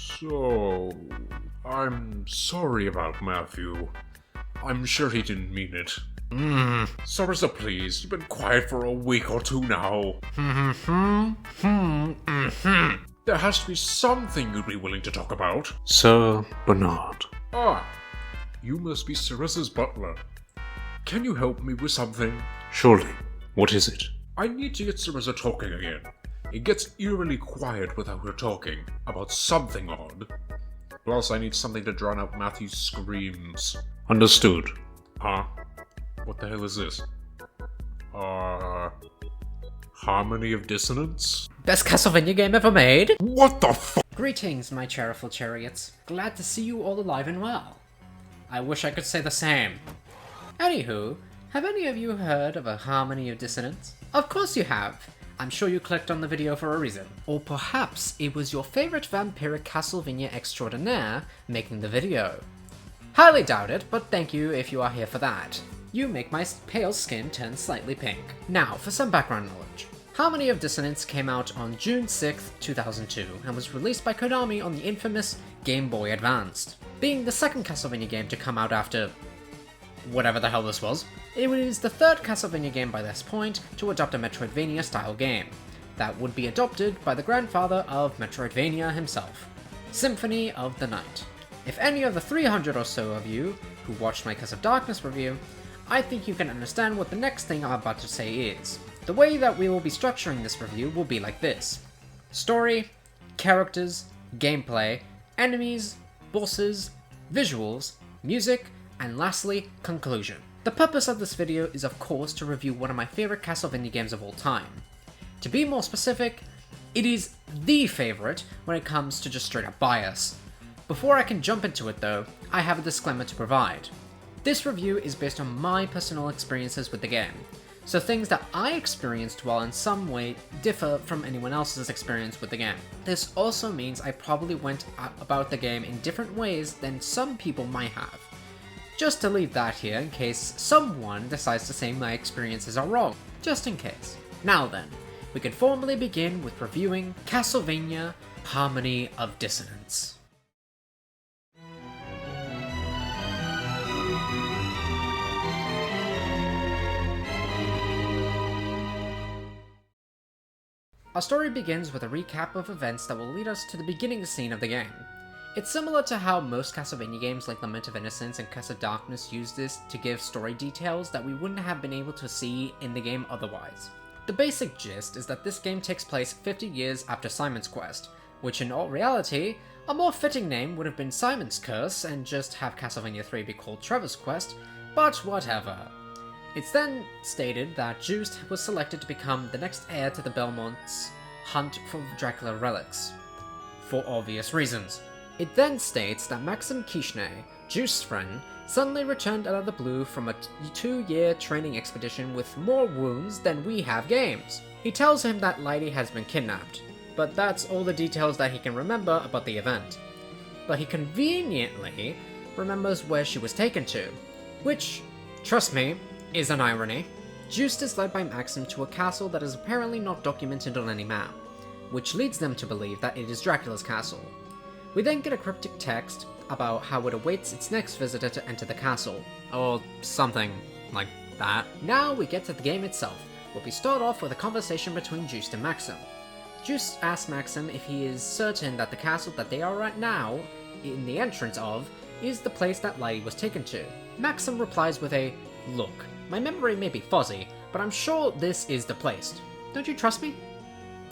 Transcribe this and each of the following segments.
So, I'm sorry about Matthew. I'm sure he didn't mean it. Sarissa, please, you've been quiet for a week or two now. There has to be something you'd be willing to talk about. Sir Bernard. Ah, you must be Sarissa's butler. Can you help me with something? Surely. What is it? I need to get Sarissa talking again. It gets eerily quiet without her talking about something odd. Plus, I need something to drown out Matthew's screams. Understood. Huh? What the hell is this? Harmony of Dissonance? Best Castlevania game ever made? What the fuck? Greetings, my Cherryful chariots. Glad to see you all alive and well. I wish I could say the same. Anywho, have any of you heard of a Harmony of Dissonance? Of course you have. I'm sure you clicked on the video for a reason. Or perhaps it was your favorite vampiric Castlevania extraordinaire making the video. Highly doubt it, but thank you if you are here for that. You make my pale skin turn slightly pink. Now, for some background knowledge. Harmony of Dissonance came out on June 6th, 2002, and was released by Konami on the infamous Game Boy Advanced. Being the second Castlevania game to come out after whatever the hell this was, it was the third Castlevania game by this point to adopt a Metroidvania-style game, that would be adopted by the grandfather of Metroidvania himself, Symphony of the Night. If any of the 300 or so of you who watched my Curse of Darkness review, I think you can understand what the next thing I'm about to say is. The way that we will be structuring this review will be like this. Story, characters, gameplay, enemies, bosses, visuals, music, and lastly, conclusion. The purpose of this video is of course to review one of my favorite Castlevania games of all time. To be more specific, it is the favorite when it comes to just straight up bias. Before I can jump into it though, I have a disclaimer to provide. This review is based on my personal experiences with the game, so things that I experienced will in some way differ from anyone else's experience with the game. This also means I probably went about the game in different ways than some people might have. Just to leave that here in case someone decides to say my experiences are wrong, just in case. Now then, we can formally begin with reviewing Castlevania Harmony of Dissonance. Our story begins with a recap of events that will lead us to the beginning scene of the game. It's similar to how most Castlevania games like Lament of Innocence and Curse of Darkness use this to give story details that we wouldn't have been able to see in the game otherwise. The basic gist is that this game takes place 50 years after Simon's Quest, which in all reality, a more fitting name would have been Simon's Curse and just have Castlevania 3 be called Trevor's Quest, but whatever. It's then stated that Juiced was selected to become the next heir to the Belmont's hunt for Dracula relics, for obvious reasons. It then states that Maxim Kishneh, Juiced's friend, suddenly returned out of the blue from a 2-year training expedition with more wounds than we have games. He tells him that Lady has been kidnapped, but that's all the details that he can remember about the event. But he conveniently remembers where she was taken to, which, trust me, is an irony. Juiced is led by Maxim to a castle that is apparently not documented on any map, which leads them to believe that it is Dracula's castle. We then get a cryptic text about how it awaits its next visitor to enter the castle, or something like that. Now we get to the game itself, where we start off with a conversation between Juiced and Maxim. Juiced asks Maxim if he is certain that the castle that they are at now, in the entrance of, is the place that Lady was taken to. Maxim replies with a, "Look, my memory may be fuzzy, but I'm sure this is the place. Don't you trust me?"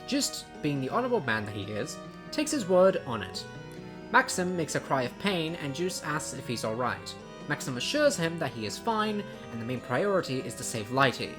Juiced, being the honorable man that he is, takes his word on it. Maxim makes a cry of pain and Juiced asks if he's alright. Maxim assures him that he is fine and the main priority is to save Lighty.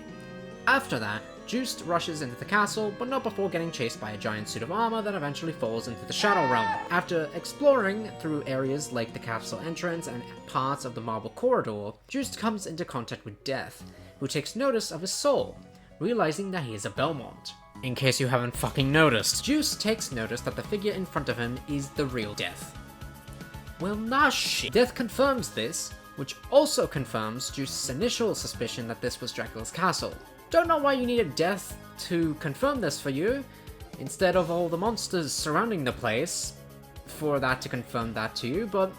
After that, Juiced rushes into the castle, but not before getting chased by a giant suit of armor that eventually falls into the Shadow Realm. After exploring through areas like the castle entrance and parts of the marble corridor, Juiced comes into contact with Death, who takes notice of his soul, realizing that he is a Belmont. In case you haven't fucking noticed, Juiced takes notice that the figure in front of him is the real Death. Well, nah shit. Death confirms this, which also confirms Juiced's initial suspicion that this was Dracula's castle. Don't know why you needed Death to confirm this for you, instead of all the monsters surrounding the place. for that to confirm that to you, but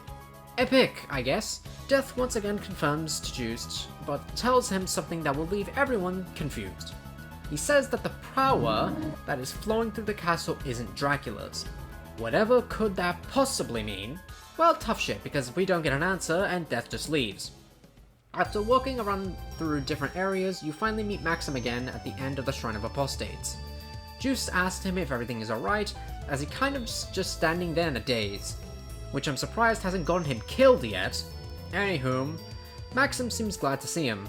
epic, I guess. Death once again confirms to Juiced, but tells him something that will leave everyone confused. He says that the power that is flowing through the castle isn't Dracula's. Whatever could that possibly mean? Well, tough shit, because we don't get an answer and Death just leaves. After walking around through different areas, you finally meet Maxim again at the end of the Shrine of Apostates. Juice asked him if everything is alright, as he kind of just standing there in a daze, which I'm surprised hasn't gotten him killed yet. Anywho, Maxim seems glad to see him.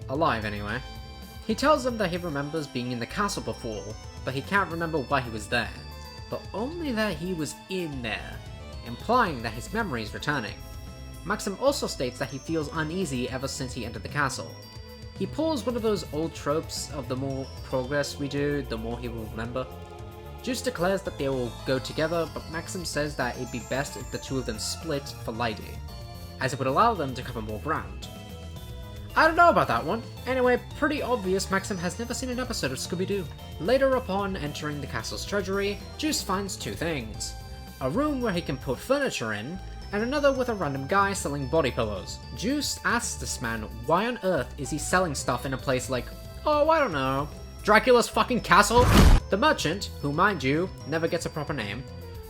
Alive, anyway. He tells him that he remembers being in the castle before, but he can't remember why he was there, but only that he was in there, implying that his memory is returning. Maxim also states that he feels uneasy ever since he entered the castle. He pulls one of those old tropes of the more progress we do, the more he will remember. Juice declares that they will go together, but Maxim says that it'd be best if the two of them split for Lady, as it would allow them to cover more ground. I don't know about that one. Anyway, pretty obvious Maxim has never seen an episode of Scooby-Doo. Later upon entering the castle's treasury, Juice finds two things. A room where he can put furniture in, and another with a random guy selling body pillows. Juice asks this man why on earth is he selling stuff in a place like, oh, I don't know, Dracula's fucking castle? The merchant, who mind you, never gets a proper name,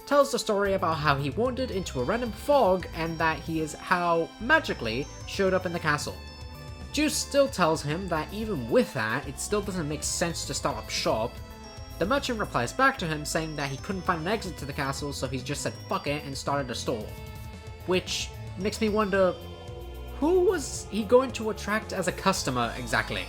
tells the story about how he wandered into a random fog and that he is how, magically, showed up in the castle. Juice still tells him that even with that, it still doesn't make sense to start up shop. The merchant replies back to him saying that he couldn't find an exit to the castle, so he just said fuck it and started a store. Which makes me wonder, who was he going to attract as a customer exactly?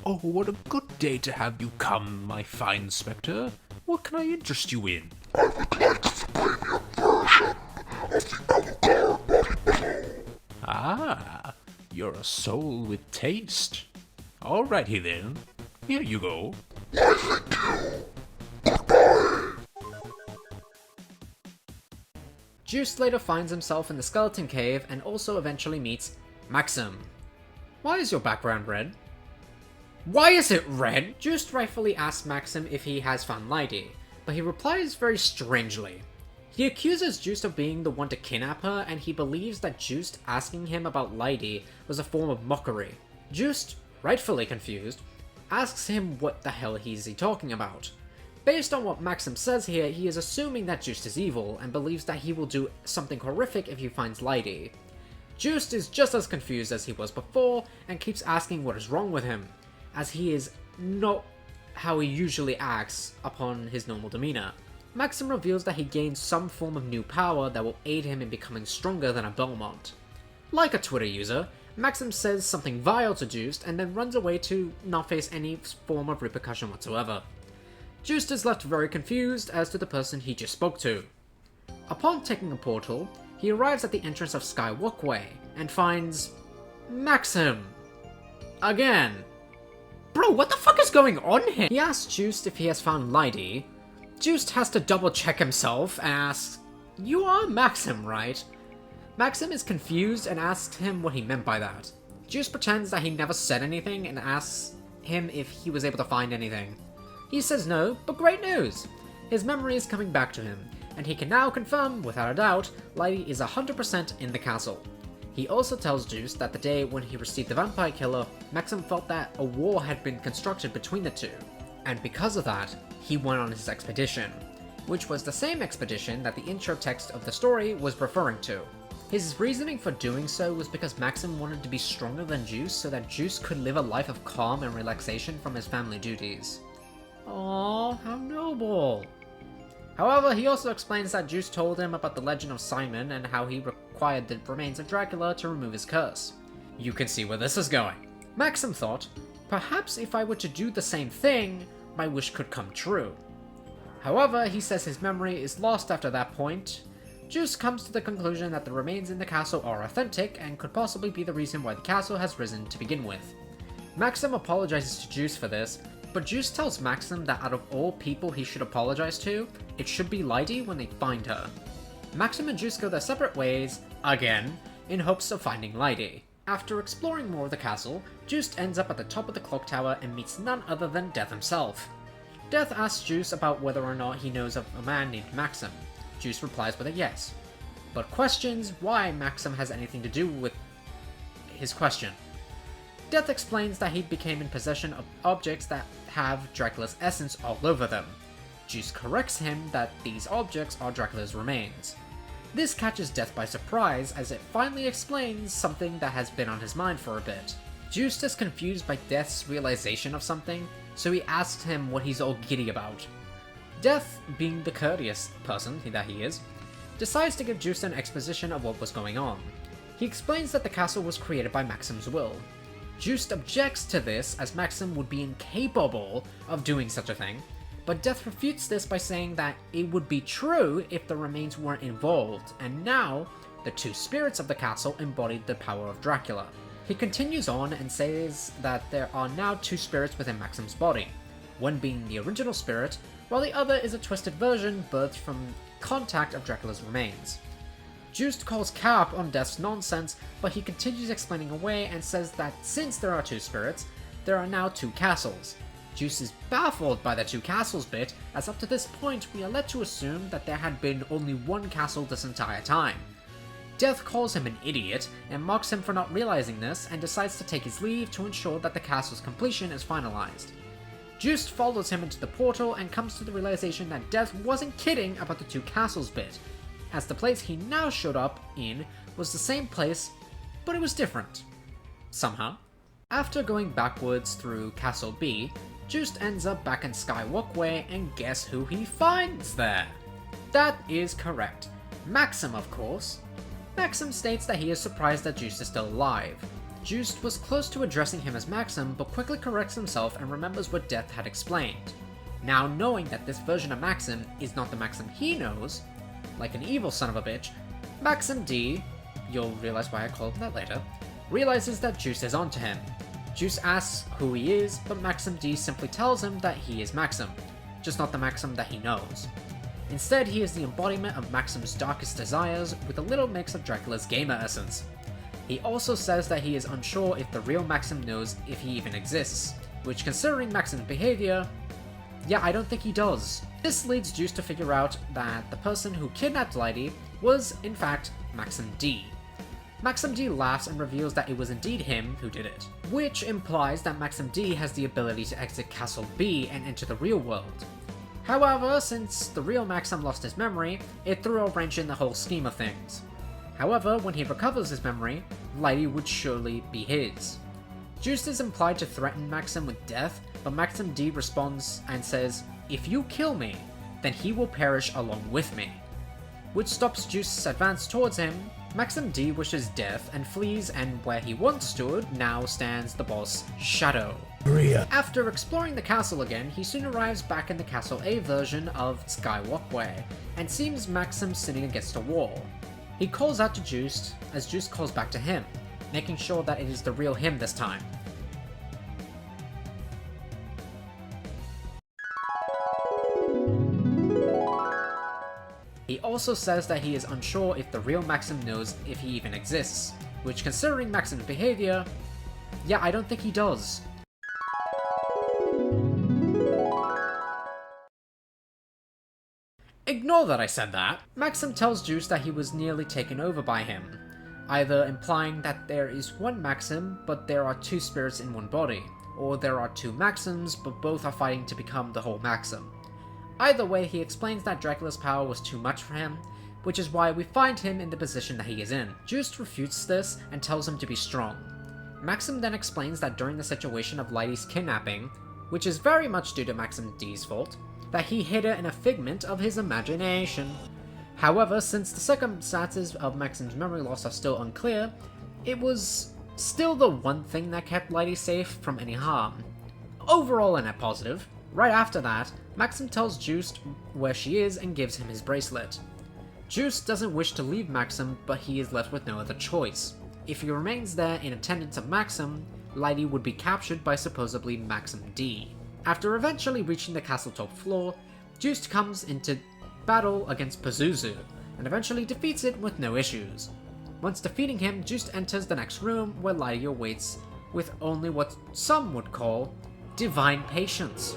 Oh, what a good day to have you come, my fine Spectre. What can I interest you in? I would like the premium version of the Recolor body pillow. Ah, you're a soul with taste. Alrighty then, here you go. Why, thank you. Goodbye. Juice later finds himself in the skeleton cave and also eventually meets Maxim. Why is your background red? Why is it red? Juice rightfully asks Maxim if he has found Lady, but he replies very strangely. He accuses Juice of being the one to kidnap her, and he believes that Juice asking him about Lady was a form of mockery. Juice, rightfully confused, asks him what the hell is he talking about. Based on what Maxim says here, he is assuming that Juice is evil, and believes that he will do something horrific if he finds Lady. Juice is just as confused as he was before, and keeps asking what is wrong with him, as he is not how he usually acts upon his normal demeanor. Maxim reveals that he gains some form of new power that will aid him in becoming stronger than a Belmont. Like a Twitter user, Maxim says something vile to Juiced and then runs away to not face any form of repercussion whatsoever. Juiced is left very confused as to the person he just spoke to. Upon taking a portal, he arrives at the entrance of Sky Walkway and finds Maxim. Again. Bro, what the fuck is going on here? He asks Juiced if he has found Lady. Juiced has to double check himself and asks, you are Maxim, right? Maxim is confused and asks him what he meant by that. Juice pretends that he never said anything and asks him if he was able to find anything. He says no, but great news! His memory is coming back to him, and he can now confirm, without a doubt, Lady is 100% in the castle. He also tells Juice that the day when he received the vampire killer, Maxim felt that a war had been constructed between the two, and because of that, he went on his expedition, which was the same expedition that the intro text of the story was referring to. His reasoning for doing so was because Maxim wanted to be stronger than Juice so that Juice could live a life of calm and relaxation from his family duties. Aww, how noble. However, he also explains that Juice told him about the legend of Simon and how he required the remains of Dracula to remove his curse. You can see where this is going. Maxim thought, perhaps if I were to do the same thing, my wish could come true. However, he says his memory is lost after that point. Juice comes to the conclusion that the remains in the castle are authentic and could possibly be the reason why the castle has risen to begin with. Maxim apologizes to Juice for this, but Juice tells Maxim that out of all people he should apologize to, it should be Lady when they find her. Maxim and Juice go their separate ways, again, in hopes of finding Lady. After exploring more of the castle, Juice ends up at the top of the clock tower and meets none other than Death himself. Death asks Juice about whether or not he knows of a man named Maxim. Juice replies with a yes, but questions why Maxim has anything to do with his question. Death explains that he became in possession of objects that have Dracula's essence all over them. Juice corrects him that these objects are Dracula's remains. This catches Death by surprise as it finally explains something that has been on his mind for a bit. Juice is confused by Death's realization of something, so he asks him what he's all giddy about. Death, being the courteous person that he is, decides to give Juice an exposition of what was going on. He explains that the castle was created by Maxim's will. Juice objects to this as Maxim would be incapable of doing such a thing, but Death refutes this by saying that it would be true if the remains weren't involved, and now the two spirits of the castle embodied the power of Dracula. He continues on and says that there are now two spirits within Maxim's body, one being the original spirit, while the other is a twisted version birthed from contact of Dracula's remains. Juice calls cap on Death's nonsense, but he continues explaining away and says that since there are two spirits, there are now two castles. Juice is baffled by the two castles bit, as up to this point we are led to assume that there had been only one castle this entire time. Death calls him an idiot and mocks him for not realizing this and decides to take his leave to ensure that the castle's completion is finalized. Juice follows him into the portal and comes to the realization that Death wasn't kidding about the two castles bit, as the place he now showed up in was the same place, but it was different. Somehow. After going backwards through Castle B, Juice ends up back in Sky Walkway, and guess who he finds there? That is correct. Maxim, of course. Maxim states that he is surprised that Juice is still alive. Juice was close to addressing him as Maxim, but quickly corrects himself and remembers what Death had explained. Now knowing that this version of Maxim is not the Maxim he knows, like an evil son of a bitch, Maxim D, you'll realize why I call him that later, realizes that Juice is onto him. Juice asks who he is, but Maxim D simply tells him that he is Maxim, just not the Maxim that he knows. Instead, he is the embodiment of Maxim's darkest desires with a little mix of Dracula's gamer essence. He also says that he is unsure if the real Maxim knows if he even exists, which considering Maxim's behavior, yeah, I don't think he does. This leads Juice to figure out that the person who kidnapped Lydie was, in fact, Maxim D. Maxim D laughs and reveals that it was indeed him who did it, which implies that Maxim D has the ability to exit Castle B and enter the real world. However, since the real Maxim lost his memory, it threw a wrench in the whole scheme of things. However, when he recovers his memory, Lydie would surely be his. Juice is implied to threaten Maxim with death, but Maxim D responds and says, "If you kill me, then he will perish along with me," which stops Juice's advance towards him. Maxim D wishes death and flees, and where he once stood, now stands the boss, Shadow. After exploring the castle again, he soon arrives back in the Castle A version of Sky Walkway, and sees Maxim sitting against a wall. He calls out to Juice, as Juice calls back to him, making sure that it is the real him this time. He also says that he is unsure if the real Maxim knows if he even exists, which considering Maxim's behavior, yeah, I don't think he does. Ignore that I said that. Maxim tells Juice that he was nearly taken over by him, either implying that there is one Maxim, but there are two spirits in one body, or there are two Maxims, but both are fighting to become the whole Maxim. Either way, he explains that Dracula's power was too much for him, which is why we find him in the position that he is in. Juice refutes this and tells him to be strong. Maxim then explains that during the situation of Lydie's kidnapping, which is very much due to Maxim D's fault, that he hid her in a figment of his imagination. However, since the circumstances of Maxim's memory loss are still unclear, it was still the one thing that kept Lydie safe from any harm. Overall a net positive. Right after that, Maxim tells Juice where she is and gives him his bracelet. Juice doesn't wish to leave Maxim, but he is left with no other choice. If he remains there in attendance of Maxim, Lydie would be captured by supposedly Maxim D. After eventually reaching the castle top floor, Juice comes into battle against Pazuzu, and eventually defeats it with no issues. Once defeating him, Juiced enters the next room where Lydie awaits with only what some would call divine patience.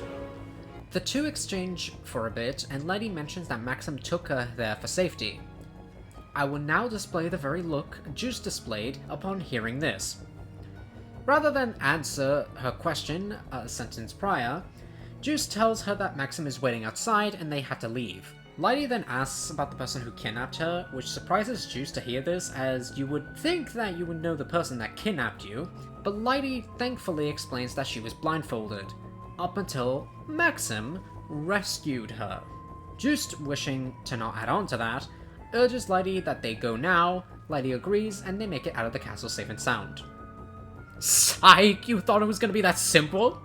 The two exchange for a bit, and Lydie mentions that Maxim took her there for safety. I will now display the very look Juiced displayed upon hearing this. Rather than answer her question a sentence prior, Juiced tells her that Maxim is waiting outside and they have to leave. Lydie then asks about the person who kidnapped her, which surprises Juiced to hear this, as you would think that you would know the person that kidnapped you, but Lydie thankfully explains that she was blindfolded, up until Maxim rescued her. Juiced, wishing to not add on to that, urges Lydie that they go now. Lydie agrees, and they make it out of the castle safe and sound. Psych! You thought it was gonna be that simple?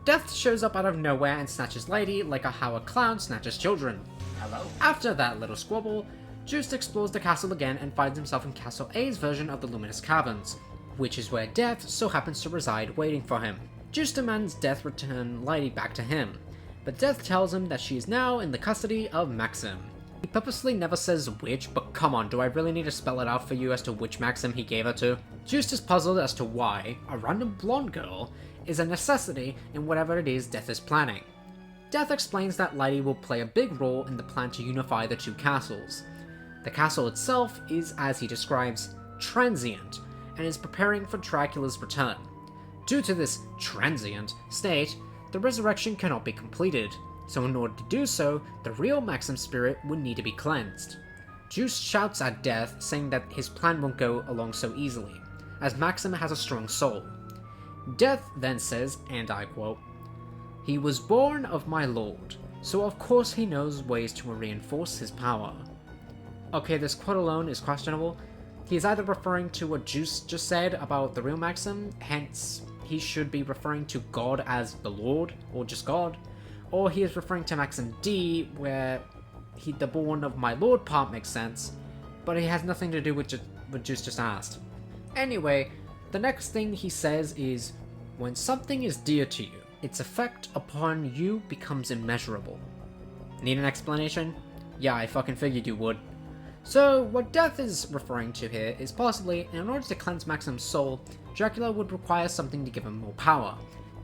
Death shows up out of nowhere and snatches Lydie like how a clown snatches children. Hello. After that little squabble, Juiced explores the castle again and finds himself in Castle A's version of the Luminous Caverns, which is where Death so happens to reside waiting for him. Juiced demands Death return Lydie back to him, but Death tells him that she is now in the custody of Maxim. He purposely never says which, but come on, do I really need to spell it out for you as to which Maxim he gave her to? Juiced is puzzled as to why a random blonde girl is a necessity in whatever it is Death is planning. Death explains that Lydie will play a big role in the plan to unify the two castles. The castle itself is, as he describes, transient, and is preparing for Dracula's return. Due to this transient state, the resurrection cannot be completed, so in order to do so, the real Maxim spirit would need to be cleansed. Juiced shouts at Death, saying that his plan won't go along so easily, as Maxim has a strong soul. Death then says, and I quote, "He was born of my lord, so of course he knows ways to reinforce his power." Okay, this quote alone is questionable. He is either referring to what Juiced just said about the real Maxim, hence he should be referring to God as the Lord, or just God, or he is referring to Maxim D, where the born of my lord part makes sense, but it has nothing to do with what Juiced just asked. Anyway, the next thing he says is, when something is dear to you, its effect upon you becomes immeasurable. Need an explanation? Yeah, I fucking figured you would. So, what Death is referring to here is possibly, in order to cleanse Maxim's soul, Dracula would require something to give him more power.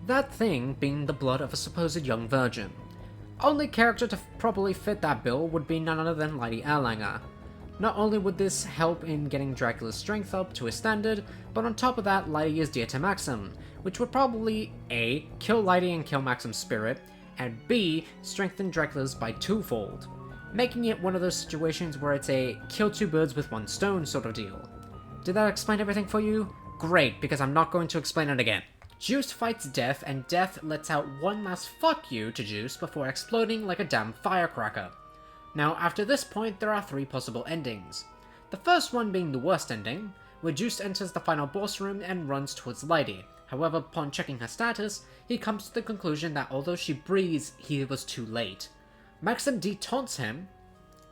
That thing being the blood of a supposed young virgin. Only character to properly fit that bill would be none other than Lydie Erlanger. Not only would this help in getting Dracula's strength up to his standard, but on top of that, Lydie is dear to Maxim, which would probably A. kill Lydie and kill Maxim's spirit, and B. strengthen Dracula's by twofold, making it one of those situations where it's a kill two birds with one stone sort of deal. Did that explain everything for you? Great, because I'm not going to explain it again. Juiced fights Death, and Death lets out one last fuck you to Juiced before exploding like a damn firecracker. Now, after this point, there are three possible endings. The first one being the worst ending, where Juiced enters the final boss room and runs towards Lydie. However, upon checking her status, he comes to the conclusion that although she breathes, he was too late. Maxim D taunts him.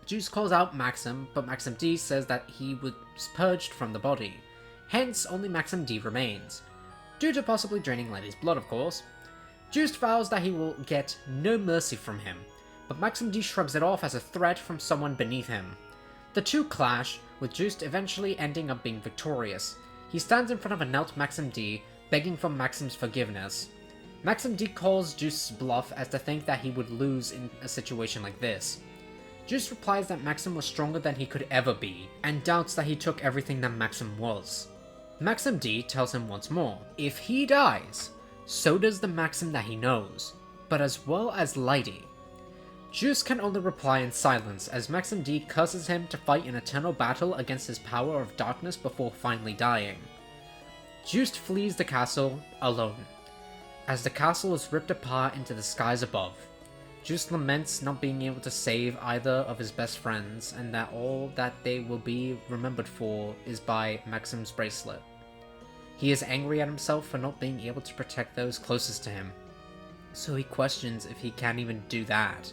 Juiced calls out Maxim, but Maxim D says that he was purged from the body. Hence, only Maxim D remains. Due to possibly draining Lydie's blood, of course. Juiced vows that he will get no mercy from him, but Maxim D shrugs it off as a threat from someone beneath him. The two clash, with Juiced eventually ending up being victorious. He stands in front of a knelt Maxim D, begging for Maxim's forgiveness. Maxim D calls Juiced's bluff as to think that he would lose in a situation like this. Juiced replies that Maxim was stronger than he could ever be, and doubts that he took everything that Maxim was. Maxim D tells him once more, if he dies, so does the Maxim that he knows, but as well as Lydie. Juiced can only reply in silence as Maxim D curses him to fight an eternal battle against his power of darkness before finally dying. Juiced flees the castle alone, as the castle is ripped apart into the skies above. Juiced laments not being able to save either of his best friends, and that all that they will be remembered for is by Maxim's bracelet. He is angry at himself for not being able to protect those closest to him, so he questions if he can't even do that.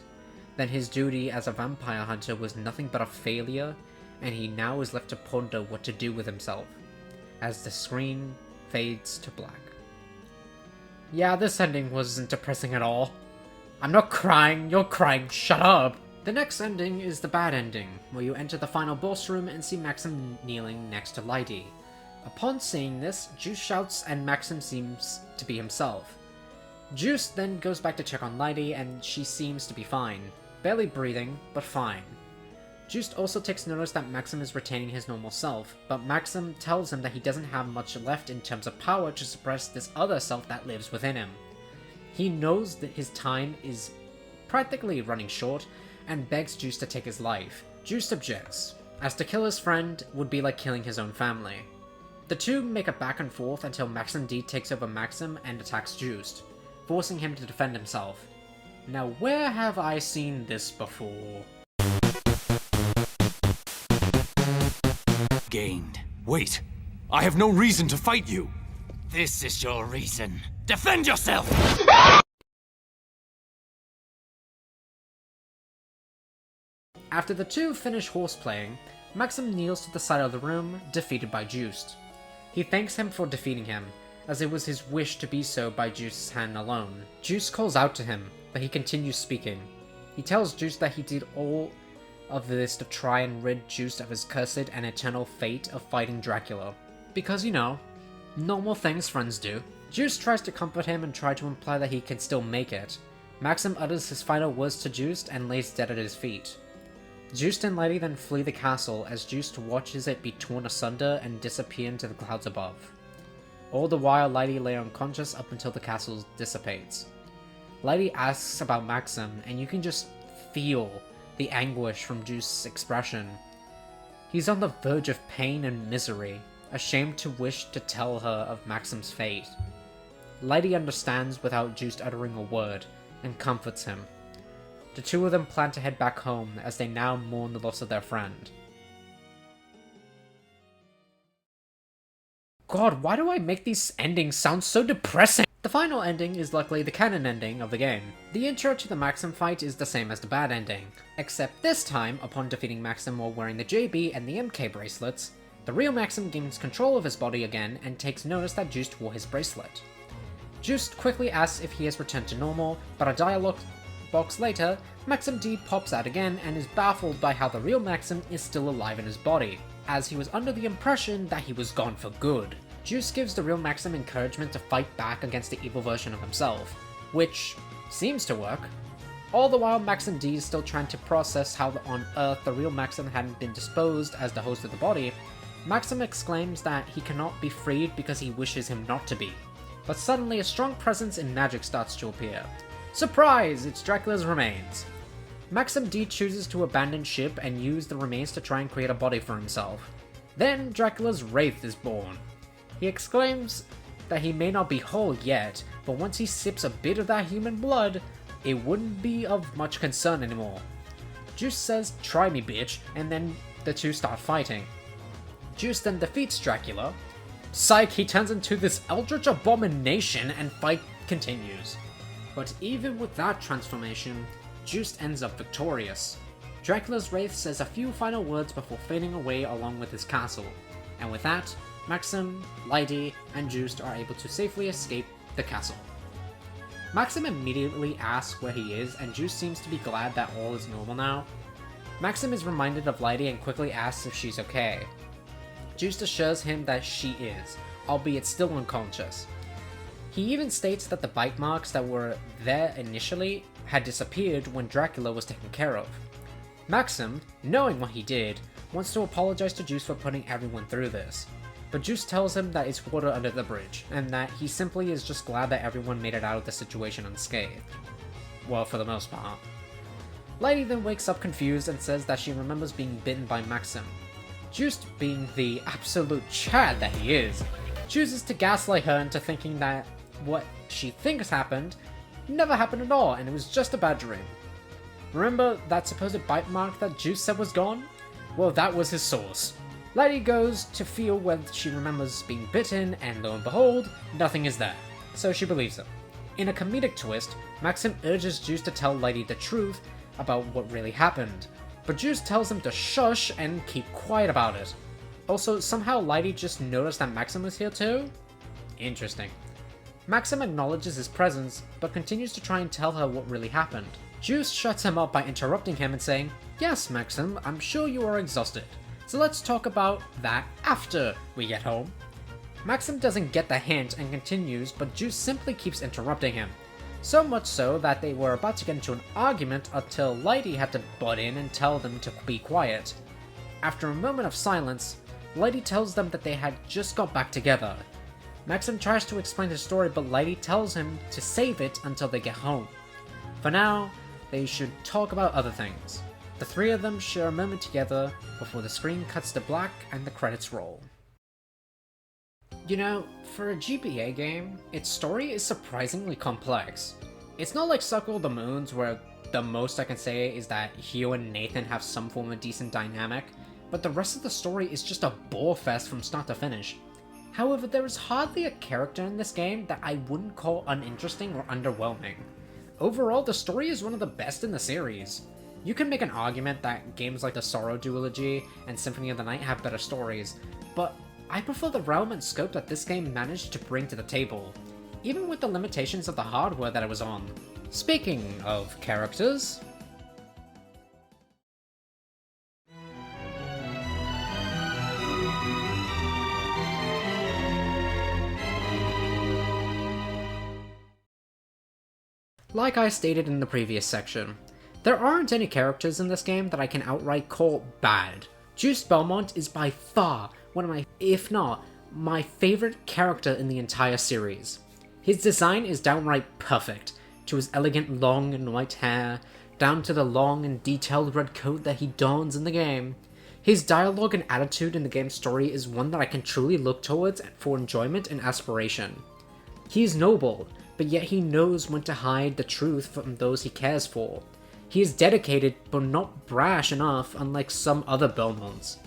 Then his duty as a vampire hunter was nothing but a failure, and he now is left to ponder what to do with himself, as the screen fades to black. Yeah, this ending wasn't depressing at all. I'm not crying, you're crying, shut up! The next ending is the bad ending, where you enter the final boss room and see Maxim kneeling next to Lydie. Upon seeing this, Juice shouts and Maxim seems to be himself. Juice then goes back to check on Lydie and she seems to be fine. Barely breathing, but fine. Juice also takes notice that Maxim is retaining his normal self, but Maxim tells him that he doesn't have much left in terms of power to suppress this other self that lives within him. He knows that his time is practically running short, and begs Juice to take his life. Juice objects, as to kill his friend would be like killing his own family. The two make a back and forth until Maxim D takes over Maxim and attacks Juice, forcing him to defend himself. Now where have I seen this before? Gained. Wait! I have no reason to fight you! This is your reason. Defend yourself! After the two finish horseplaying, Maxim kneels to the side of the room, defeated by Juiced. He thanks him for defeating him, as it was his wish to be so by Juice's hand alone. Juice calls out to him, but he continues speaking. He tells Juice that he did all of this to try and rid Juice of his cursed and eternal fate of fighting Dracula. Because, you know, normal things friends do. Juice tries to comfort him and try to imply that he can still make it. Maxim utters his final words to Juice and lays dead at his feet. Juiced and Lydie then flee the castle as Juiced watches it be torn asunder and disappear into the clouds above. All the while, Lydie lay unconscious up until the castle dissipates. Lydie asks about Maxim, and you can just feel the anguish from Juice's expression. He's on the verge of pain and misery, ashamed to wish to tell her of Maxim's fate. Lydie understands without Juiced uttering a word, and comforts him. The two of them plan to head back home as they now mourn the loss of their friend. God, why do I make these endings sound so depressing? The final ending is luckily the canon ending of the game. The intro to the Maxim fight is the same as the bad ending, except this time, upon defeating Maxim while wearing the JB and the MK bracelets, the real Maxim gains control of his body again and takes notice that Juiced wore his bracelet. Juiced quickly asks if he has returned to normal, but a dialogue box later, Maxim D pops out again and is baffled by how the real Maxim is still alive in his body, as he was under the impression that he was gone for good. Juice gives the real Maxim encouragement to fight back against the evil version of himself, which seems to work. All the while, Maxim D is still trying to process how on Earth the real Maxim hadn't been disposed as the host of the body. Maxim exclaims that he cannot be freed because he wishes him not to be. But suddenly a strong presence in magic starts to appear. Surprise! It's Dracula's remains. Maxim D chooses to abandon ship and use the remains to try and create a body for himself. Then Dracula's wraith is born. He exclaims that he may not be whole yet, but once he sips a bit of that human blood, it wouldn't be of much concern anymore. Juice says, "Try me, bitch," and then the two start fighting. Juice then defeats Dracula. Psych, he turns into this eldritch abomination and fight continues. But even with that transformation, Juice ends up victorious. Dracula's wraith says a few final words before fading away along with his castle, and with that, Maxim, Lydie, and Juice are able to safely escape the castle. Maxim immediately asks where he is, and Juice seems to be glad that all is normal now. Maxim is reminded of Lydie and quickly asks if she's okay. Juice assures him that she is, albeit still unconscious. He even states that the bite marks that were there initially had disappeared when Dracula was taken care of. Maxim, knowing what he did, wants to apologize to Juice for putting everyone through this, but Juice tells him that it's water under the bridge, and that he simply is just glad that everyone made it out of the situation unscathed. Well, for the most part. Lydie then wakes up confused and says that she remembers being bitten by Maxim. Juice, being the absolute Chad that he is, chooses to gaslight her into thinking that what she thinks happened never happened at all and it was just a bad dream. Remember that supposed bite mark that Juice said was gone? Well, that was his source. Lydie goes to feel when she remembers being bitten, and lo and behold, nothing is there, so she believes him. In a comedic twist, Maxim urges Juice to tell Lydie the truth about what really happened, but Juice tells him to shush and keep quiet about it. Also, somehow Lydie just noticed that Maxim was here too? Interesting. Maxim acknowledges his presence, but continues to try and tell her what really happened. Juice shuts him up by interrupting him and saying, "Yes, Maxim, I'm sure you are exhausted. So let's talk about that after we get home." Maxim doesn't get the hint and continues, but Juice simply keeps interrupting him. So much so that they were about to get into an argument until Lighty had to butt in and tell them to be quiet. After a moment of silence, Lighty tells them that they had just got back together. Maxim tries to explain his story, but Lighty tells him to save it until they get home. For now, they should talk about other things. The three of them share a moment together before the screen cuts to black and the credits roll. You know, for a GBA game, its story is surprisingly complex. It's not like Circle of the Moons, where the most I can say is that Hugh and Nathan have some form of decent dynamic, but the rest of the story is just a bore fest from start to finish. However, there is hardly a character in this game that I wouldn't call uninteresting or underwhelming. Overall, the story is one of the best in the series. You can make an argument that games like the Sorrow Duology and Symphony of the Night have better stories, but I prefer the realm and scope that this game managed to bring to the table, even with the limitations of the hardware that it was on. Speaking of characters... Like I stated in the previous section, there aren't any characters in this game that I can outright call bad. Juice Belmont is by far one of my, if not, my favorite character in the entire series. His design is downright perfect, to his elegant long and white hair, down to the long and detailed red coat that he dons in the game. His dialogue and attitude in the game's story is one that I can truly look towards for enjoyment and aspiration. He is noble, but yet he knows when to hide the truth from those he cares for. He is dedicated, but not brash enough, unlike some other Belmonts.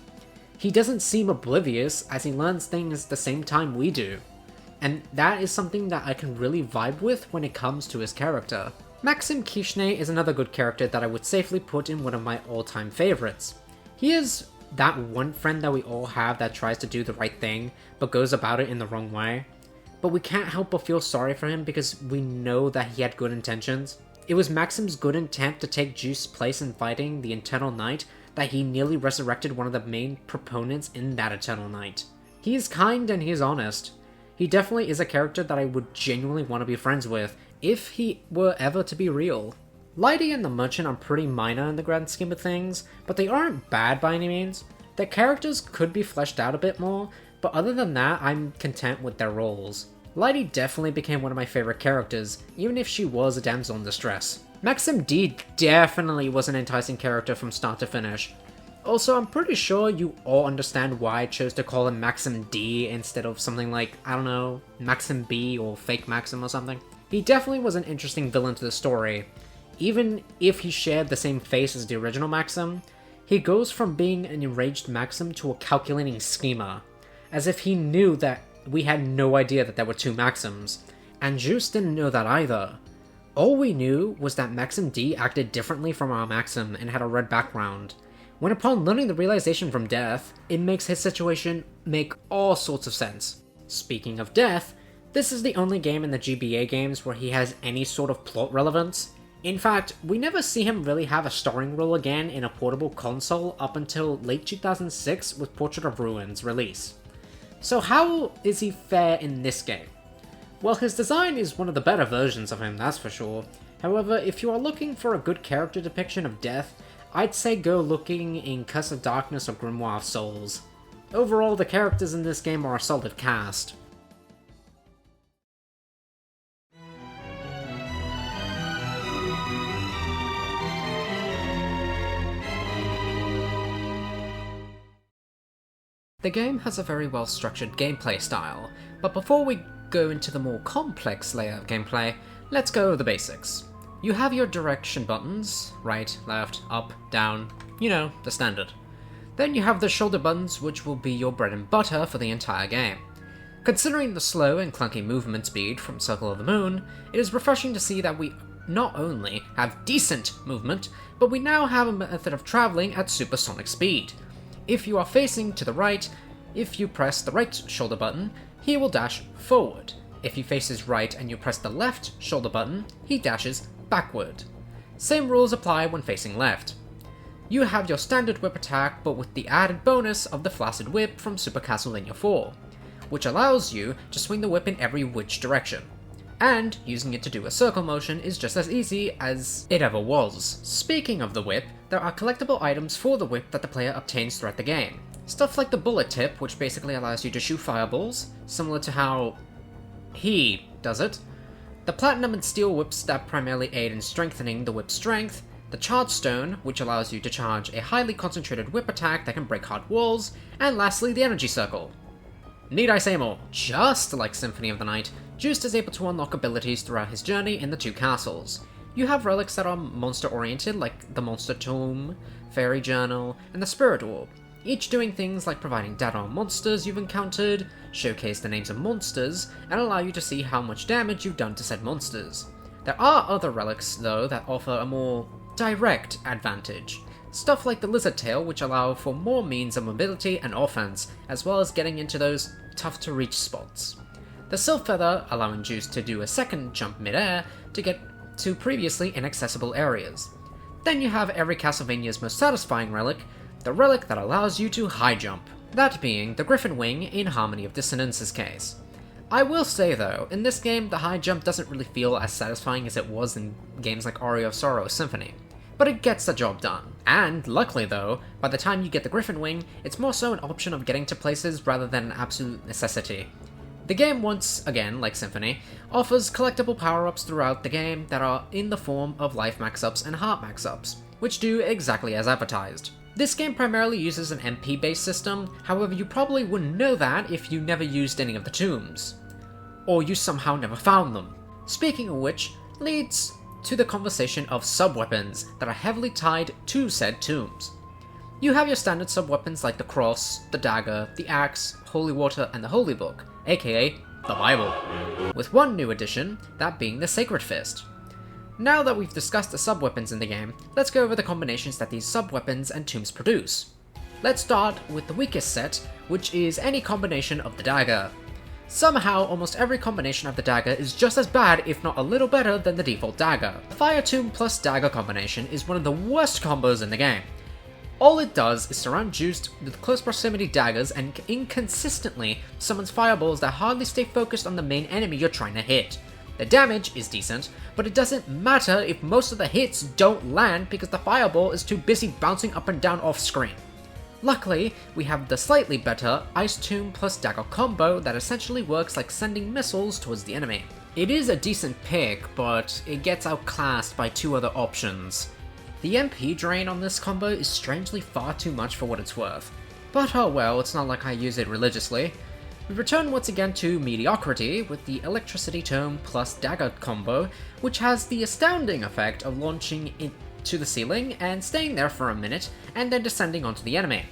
He doesn't seem oblivious, as he learns things the same time we do, and that is something that I can really vibe with when it comes to his character. Maxim Kishne is another good character that I would safely put in one of my all-time favorites. He is that one friend that we all have that tries to do the right thing, but goes about it in the wrong way. But we can't help but feel sorry for him because we know that he had good intentions. It was Maxim's good intent to take Juice's place in fighting the Eternal Night that he nearly resurrected one of the main proponents in that Eternal Night. He is kind and he is honest. He definitely is a character that I would genuinely want to be friends with, if he were ever to be real. Lighty and the Merchant are pretty minor in the grand scheme of things, but they aren't bad by any means. Their characters could be fleshed out a bit more, but other than that, I'm content with their roles. Lighty definitely became one of my favorite characters, even if she was a damsel in distress. Maxim D definitely was an enticing character from start to finish. Also, I'm pretty sure you all understand why I chose to call him Maxim D instead of something like, I don't know, Maxim B or Fake Maxim or something. He definitely was an interesting villain to the story. Even if he shared the same face as the original Maxim, he goes from being an enraged Maxim to a calculating schemer, as if he knew that we had no idea that there were two Maxims, and Juice didn't know that either. All we knew was that Maxim D acted differently from our Maxim and had a red background. When upon learning the realization from Death, it makes his situation make all sorts of sense. Speaking of Death, this is the only game in the GBA games where he has any sort of plot relevance. In fact, we never see him really have a starring role again in a portable console up until late 2006 with Portrait of Ruin's release. So how is he fare in this game? Well, his design is one of the better versions of him, that's for sure. However, if you are looking for a good character depiction of Death, I'd say go looking in Curse of Darkness or Grimoire of Souls. Overall, the characters in this game are a solid cast. The game has a very well structured gameplay style, but before we go into the more complex layer of gameplay, let's go over the basics. You have your direction buttons, right, left, up, down, you know, the standard. Then you have the shoulder buttons, which will be your bread and butter for the entire game. Considering the slow and clunky movement speed from Circle of the Moon, it is refreshing to see that we not only have decent movement, but we now have a method of traveling at supersonic speed. If you are facing to the right, if you press the right shoulder button, he will dash forward. If he faces right and you press the left shoulder button, he dashes backward. Same rules apply when facing left. You have your standard whip attack, but with the added bonus of the Flaccid Whip from Super Castlevania 4, which allows you to swing the whip in every which direction. And using it to do a circle motion is just as easy as it ever was. Speaking of the whip, there are collectible items for the whip that the player obtains throughout the game. Stuff like the bullet tip, which basically allows you to shoot fireballs, similar to how he does it. The platinum and steel whips that primarily aid in strengthening the whip's strength. The charge stone, which allows you to charge a highly concentrated whip attack that can break hard walls. And lastly, the energy circle. Need I say more? Just like Symphony of the Night, Just is able to unlock abilities throughout his journey in the two castles. You have relics that are monster-oriented, like the Monster Tome, Fairy Journal, and the Spirit Orb, each doing things like providing data on monsters you've encountered, showcase the names of monsters, and allow you to see how much damage you've done to said monsters. There are other relics, though, that offer a more direct advantage. Stuff like the Lizard Tail, which allow for more means of mobility and offense, as well as getting into those tough-to-reach spots. The Sylph Feather, allowing Juice to do a second jump mid-air to get to previously inaccessible areas. Then you have every Castlevania's most satisfying relic, the relic that allows you to high jump, that being the Griffin Wing in Harmony of Dissonance's case. I will say though, in this game the high jump doesn't really feel as satisfying as it was in games like Aria of Sorrow or Symphony, but it gets the job done. And luckily though, by the time you get the Griffin Wing, it's more so an option of getting to places rather than an absolute necessity. The game, once again, like Symphony, offers collectible power-ups throughout the game that are in the form of life max-ups and heart max-ups, which do exactly as advertised. This game primarily uses an MP-based system, however you probably wouldn't know that if you never used any of the tombs. Or you somehow never found them. Speaking of which, leads to the conversation of sub-weapons that are heavily tied to said tombs. You have your standard sub-weapons like the cross, the dagger, the axe, holy water, and the holy book, aka the Bible, with one new addition, that being the Sacred Fist. Now that we've discussed the sub-weapons in the game, let's go over the combinations that these sub-weapons and tombs produce. Let's start with the weakest set, which is any combination of the dagger. Somehow, almost every combination of the dagger is just as bad, if not a little better, than the default dagger. The Fire Tomb plus dagger combination is one of the worst combos in the game. All it does is surround Juiced with close proximity daggers and inconsistently summons fireballs that hardly stay focused on the main enemy you're trying to hit. The damage is decent, but it doesn't matter if most of the hits don't land because the fireball is too busy bouncing up and down off screen. Luckily, we have the slightly better Ice Tomb plus dagger combo that essentially works like sending missiles towards the enemy. It is a decent pick, but it gets outclassed by two other options. The MP drain on this combo is strangely far too much for what it's worth. But oh well, it's not like I use it religiously. We return once again to mediocrity with the Electricity Tome plus dagger combo, which has the astounding effect of launching into the ceiling and staying there for a minute, and then descending onto the enemy.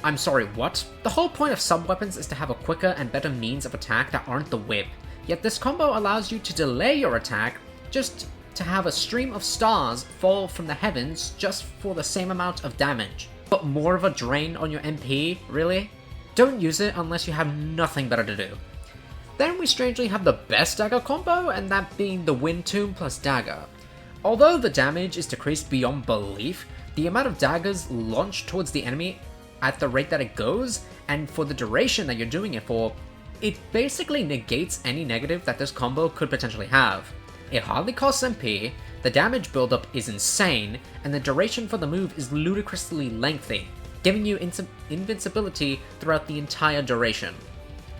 I'm sorry, what? The whole point of sub-weapons is to have a quicker and better means of attack that aren't the whip, yet this combo allows you to delay your attack just to have a stream of stars fall from the heavens just for the same amount of damage. But more of a drain on your MP, really? Don't use it unless you have nothing better to do. Then we strangely have the best dagger combo, and that being the Wind Tomb plus dagger. Although the damage is decreased beyond belief, the amount of daggers launched towards the enemy at the rate that it goes, and for the duration that you're doing it for, it basically negates any negative that this combo could potentially have. It hardly costs MP, the damage buildup is insane, and the duration for the move is ludicrously lengthy, giving you invincibility throughout the entire duration.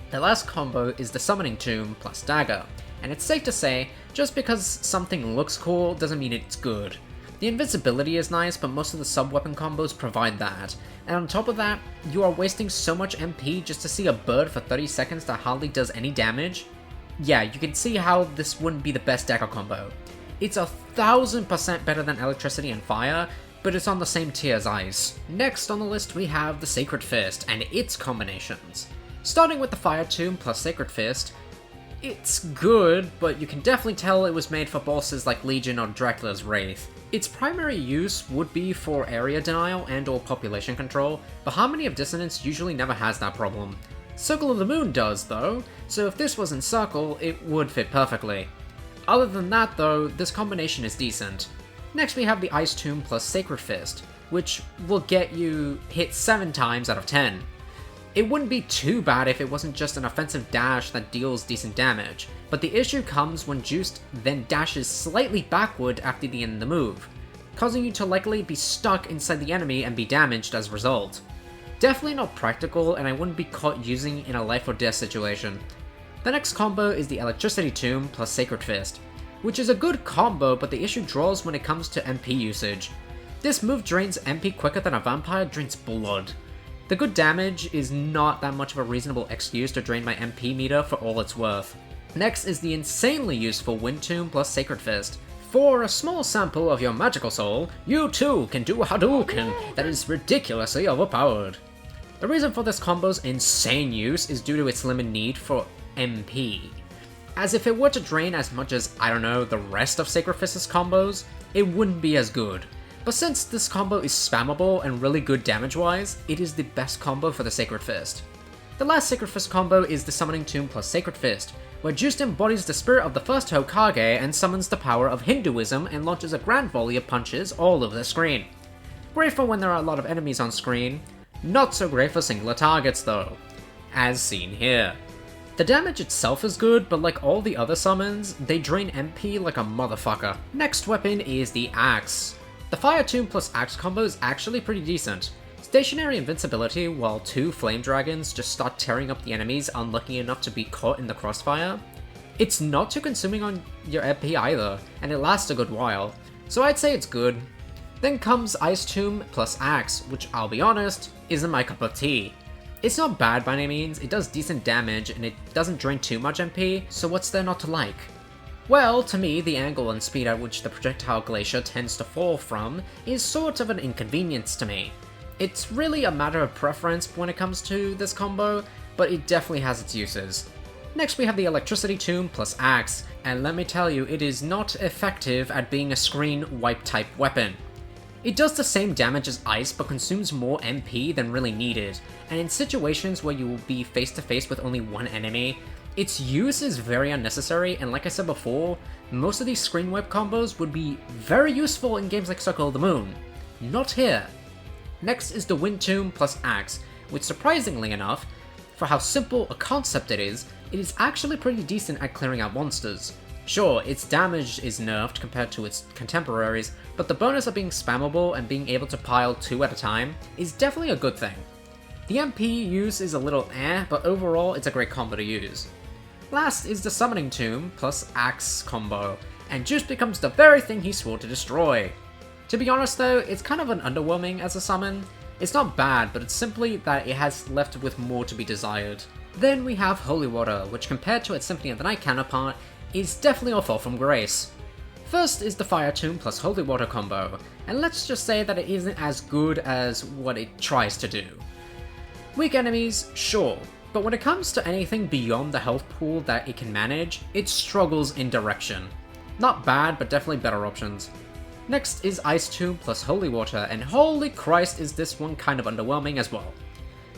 The last combo is the Summoning Tomb plus dagger, and it's safe to say, just because something looks cool doesn't mean it's good. The invincibility is nice, but most of the sub-weapon combos provide that, and on top of that, you are wasting so much MP just to see a bird for 30 seconds that hardly does any damage. Yeah, you can see how this wouldn't be the best dagger combo. It's 1000% better than Electricity and Fire, but it's on the same tier as Ice. Next on the list we have the Sacred Fist and its combinations. Starting with the Fire Tomb plus Sacred Fist, it's good, but you can definitely tell it was made for bosses like Legion or Dracula's Wraith. Its primary use would be for area denial and or population control, but Harmony of Dissonance usually never has that problem. Circle of the Moon does though, so if this was in Circle, it would fit perfectly. Other than that though, this combination is decent. Next we have the Ice Tomb plus Sacred Fist, which will get you hit 7 times out of 10. It wouldn't be too bad if it wasn't just an offensive dash that deals decent damage, but the issue comes when Juiced then dashes slightly backward after the end of the move, causing you to likely be stuck inside the enemy and be damaged as a result. Definitely not practical, and I wouldn't be caught using in a life or death situation. The next combo is the Electricity Tomb plus Sacred Fist, which is a good combo, but the issue draws when it comes to MP usage. This move drains MP quicker than a vampire drains blood. The good damage is not that much of a reasonable excuse to drain my MP meter for all it's worth. Next is the insanely useful Wind Tomb plus Sacred Fist. For a small sample of your magical soul, you too can do a Hadouken that is ridiculously overpowered. The reason for this combo's insane use is due to its limited need for MP. As if it were to drain as much as, I don't know, the rest of Sacred Fist's combos, it wouldn't be as good. But since this combo is spammable and really good damage-wise, it is the best combo for the Sacred Fist. The last Sacred Fist combo is the Summoning Tomb plus Sacred Fist, where Juiced embodies the spirit of the first Hokage and summons the power of Hinduism and launches a grand volley of punches all over the screen. Great for when there are a lot of enemies on screen, not so great for singular targets though, as seen here. The damage itself is good, but like all the other summons, they drain MP like a motherfucker. Next weapon is the Axe. The Fire Tomb plus Axe combo is actually pretty decent. Stationary invincibility while 2 flame dragons just start tearing up the enemies unlucky enough to be caught in the crossfire. It's not too consuming on your MP either, and it lasts a good while, so I'd say it's good. Then comes Ice Tomb plus Axe, which I'll be honest, isn't my cup of tea. It's not bad by any means, it does decent damage and it doesn't drain too much MP, so what's there not to like? Well, to me, the angle and speed at which the projectile glacier tends to fall from is sort of an inconvenience to me. It's really a matter of preference when it comes to this combo, but it definitely has its uses. Next we have the Electricity Tomb plus Axe, and let me tell you, it is not effective at being a screen wipe type weapon. It does the same damage as Ice, but consumes more MP than really needed, and in situations where you will be face to face with only one enemy, its use is very unnecessary, and like I said before, most of these screen wipe combos would be very useful in games like Circle of the Moon. Not here. Next is the Wind Tomb plus Axe, which surprisingly enough, for how simple a concept it is actually pretty decent at clearing out monsters. Sure, its damage is nerfed compared to its contemporaries, but the bonus of being spammable and being able to pile 2 at a time is definitely a good thing. The MP use is a little but overall it's a great combo to use. Last is the Summoning Tomb plus Axe combo, and Juice becomes the very thing he swore to destroy. To be honest though, it's kind of an underwhelming as a summon. It's not bad, but it's simply that it has left with more to be desired. Then we have Holy Water, which compared to its Symphony of the Night counterpart, is definitely a fall from grace. First is the Fire Tomb plus Holy Water combo, and let's just say that it isn't as good as what it tries to do. Weak enemies, sure, but when it comes to anything beyond the health pool that it can manage, it struggles in direction. Not bad, but definitely better options. Next is Ice Tomb plus Holy Water, and holy Christ is this one kind of underwhelming as well.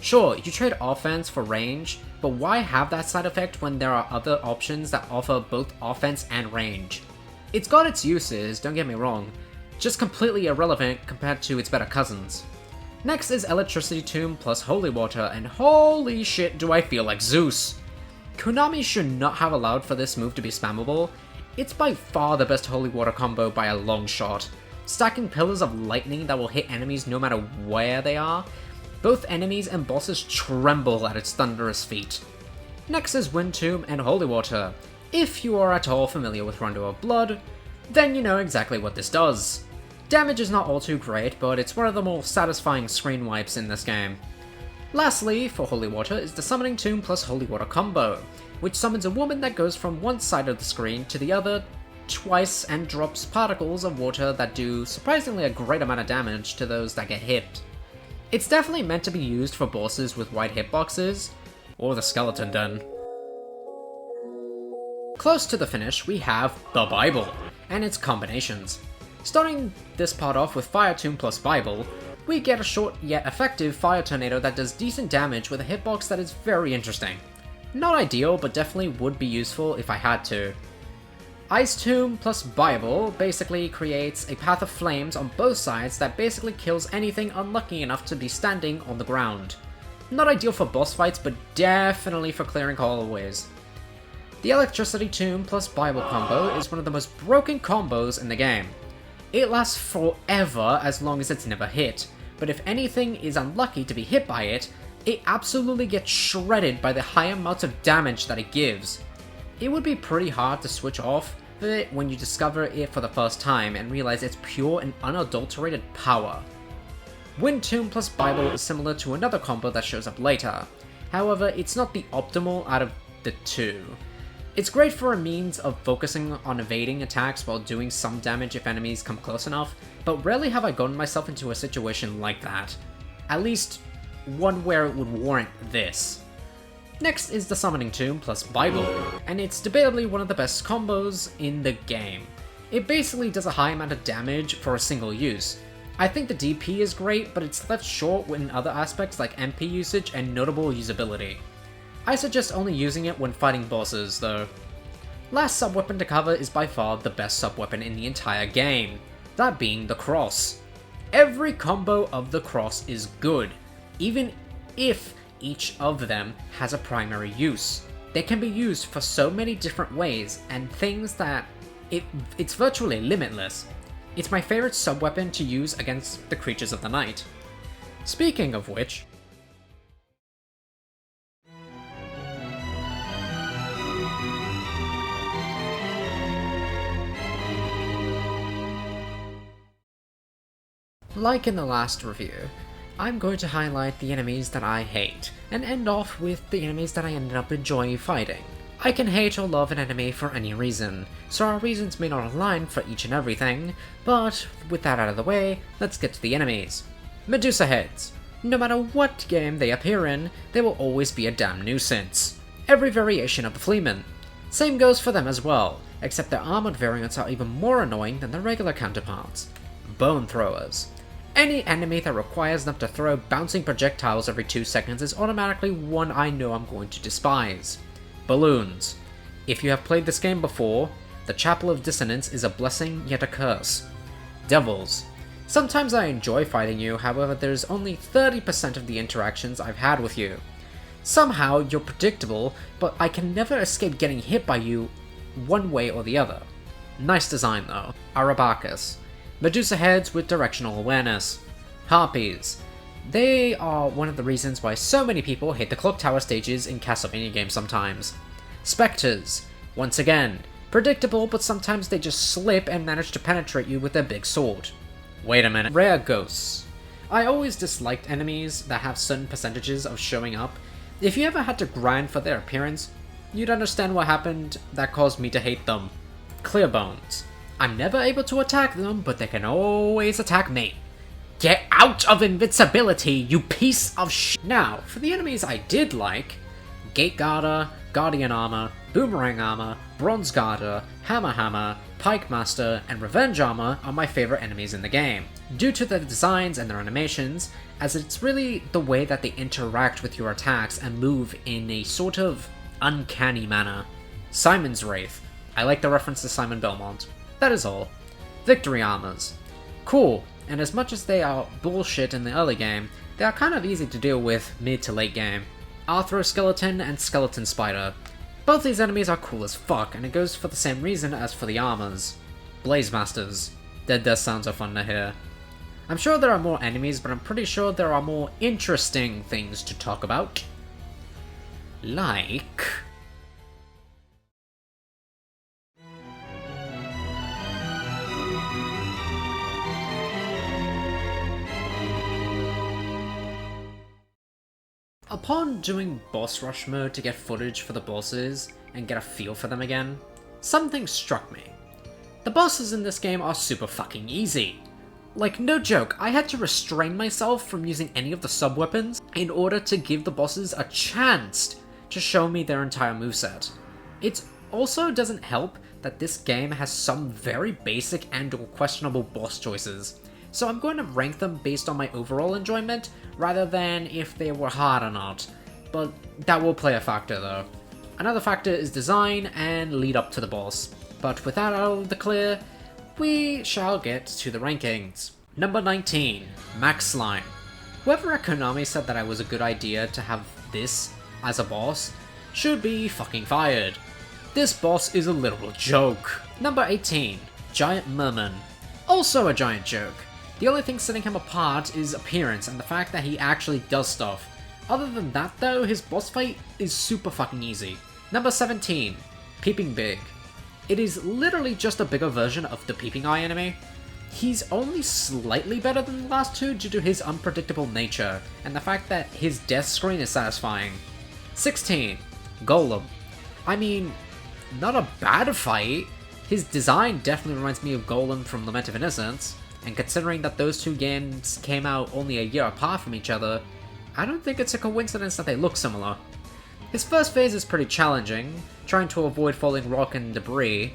Sure, you trade offense for range, but why have that side effect when there are other options that offer both offense and range? It's got its uses, don't get me wrong, just completely irrelevant compared to its better cousins. Next is Electricity Tomb plus Holy Water, and holy shit do I feel like Zeus! Konami should not have allowed for this move to be spammable. It's by far the best Holy Water combo by a long shot. Stacking pillars of lightning that will hit enemies no matter where they are. Both enemies and bosses tremble at its thunderous feat. Next is Wind Tomb and Holy Water. If you are at all familiar with Rondo of Blood, then you know exactly what this does. Damage is not all too great, but it's one of the more satisfying screen wipes in this game. Lastly, for Holy Water is the Summoning Tomb plus Holy Water combo, which summons a woman that goes from one side of the screen to the other twice and drops particles of water that do surprisingly a great amount of damage to those that get hit. It's definitely meant to be used for bosses with wide hitboxes, or the Skeleton Den. Close to the finish, we have the Bible, and its combinations. Starting this part off with Fire Tomb plus Bible, we get a short yet effective Fire Tornado that does decent damage with a hitbox that is very interesting. Not ideal, but definitely would be useful if I had to. Ice Tomb plus Bible basically creates a path of flames on both sides that basically kills anything unlucky enough to be standing on the ground. Not ideal for boss fights, but definitely for clearing hallways. The Electricity Tomb plus Bible combo is one of the most broken combos in the game. It lasts forever as long as it's never hit, but if anything is unlucky to be hit by it, it absolutely gets shredded by the high amounts of damage that it gives. It would be pretty hard to switch off of it when you discover it for the first time and realize its pure and unadulterated power. Wind Tomb plus Bible is similar to another combo that shows up later. However, it's not the optimal out of the two. It's great for a means of focusing on evading attacks while doing some damage if enemies come close enough, but rarely have I gotten myself into a situation like that. At least, one where it would warrant this. Next is the Summoning Tomb plus Bible, and it's debatably one of the best combos in the game. It basically does a high amount of damage for a single use. I think the DP is great, but it's left short in other aspects like MP usage and notable usability. I suggest only using it when fighting bosses, though. Last sub-weapon to cover is by far the best sub-weapon in the entire game, that being the Cross. Every combo of the Cross is good, even if each of them has a primary use. They can be used for so many different ways and things that it's virtually limitless. It's my favorite sub-weapon to use against the creatures of the night. Speaking of which, like in the last review, I'm going to highlight the enemies that I hate, and end off with the enemies that I ended up enjoying fighting. I can hate or love an enemy for any reason, so our reasons may not align for each and everything, but with that out of the way, let's get to the enemies. Medusa heads. No matter what game they appear in, they will always be a damn nuisance. Every variation of the Fleaman. Same goes for them as well, except their armored variants are even more annoying than their regular counterparts. Bone Throwers. Any enemy that requires them to throw bouncing projectiles every 2 seconds is automatically one I know I'm going to despise. Balloons. If you have played this game before, the Chapel of Dissonance is a blessing yet a curse. Devils. Sometimes I enjoy fighting you, however there's only 30% of the interactions I've had with you. Somehow you're predictable, but I can never escape getting hit by you one way or the other. Nice design though. Arabacus. Medusa heads with directional awareness. Harpies. They are one of the reasons why so many people hate the clock tower stages in Castlevania games sometimes. Spectres. Once again, predictable, but sometimes they just slip and manage to penetrate you with their big sword. Wait a minute. Rare ghosts. I always disliked enemies that have certain percentages of showing up. If you ever had to grind for their appearance, you'd understand what happened that caused me to hate them. Clear bones. I'm never able to attack them, but they can always attack me. Get out of invincibility, you piece of sh**. Now, for the enemies I did like, Gate Guarder, Guardian Armor, Boomerang Armor, Bronze Guarder, Hammer, Pike Master, and Revenge Armor are my favorite enemies in the game, due to their designs and their animations, as it's really the way that they interact with your attacks and move in a sort of uncanny manner. Simon's Wraith. I like the reference to Simon Belmont. That is all. Victory Armors. Cool, and as much as they are bullshit in the early game, they are kind of easy to deal with mid to late game. Arthroskeleton and Skeleton Spider. Both these enemies are cool as fuck, and it goes for the same reason as for the armors. Blaze Masters. Their death sounds are fun to hear. I'm sure there are more enemies, but I'm pretty sure there are more interesting things to talk about. Like... Upon doing boss rush mode to get footage for the bosses and get a feel for them again, something struck me. The bosses in this game are super fucking easy. Like, no joke, I had to restrain myself from using any of the sub-weapons in order to give the bosses a chance to show me their entire moveset. It also doesn't help that this game has some very basic and or questionable boss choices, so I'm going to rank them based on my overall enjoyment rather than if they were hard or not, but that will play a factor though. Another factor is design and lead up to the boss. But with that out of the clear, we shall get to the rankings. Number 19, Max Slime. Whoever at Konami said that it was a good idea to have this as a boss should be fucking fired. This boss is a literal joke. Number 18, Giant Merman. Also a giant joke. The only thing setting him apart is appearance and the fact that he actually does stuff. Other than that though, his boss fight is super fucking easy. Number 17, Peeping Big. It is literally just a bigger version of the Peeping Eye enemy. He's only slightly better than the last two due to his unpredictable nature, and the fact that his death screen is satisfying. 16, Golem. I mean, not a bad fight. His design definitely reminds me of Golem from Lament of Innocence, and considering that those two games came out only a year apart from each other, I don't think it's a coincidence that they look similar. His first phase is pretty challenging, trying to avoid falling rock and debris,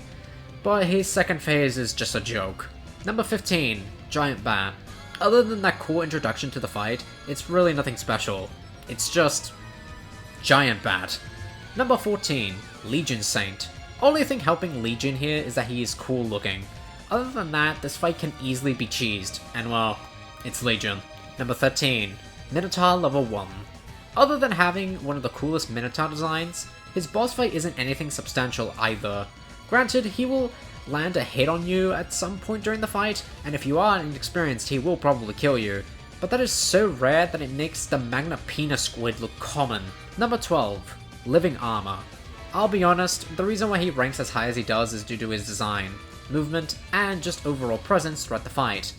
but his second phase is just a joke. Number 15, Giant Bat. Other than that cool introduction to the fight, it's really nothing special. It's just Giant Bat. Number 14, Legion Saint. Only thing helping Legion here is that he is cool looking. Other than that, this fight can easily be cheesed, and well, it's Legion. Number 13, Minotaur Level 1. Other than having one of the coolest Minotaur designs, his boss fight isn't anything substantial either. Granted, he will land a hit on you at some point during the fight, and if you are inexperienced, he will probably kill you. But that is so rare that it makes the Magna Pena squid look common. Number 12, Living Armor. I'll be honest, the reason why he ranks as high as he does is due to his design, movement, and just overall presence throughout the fight.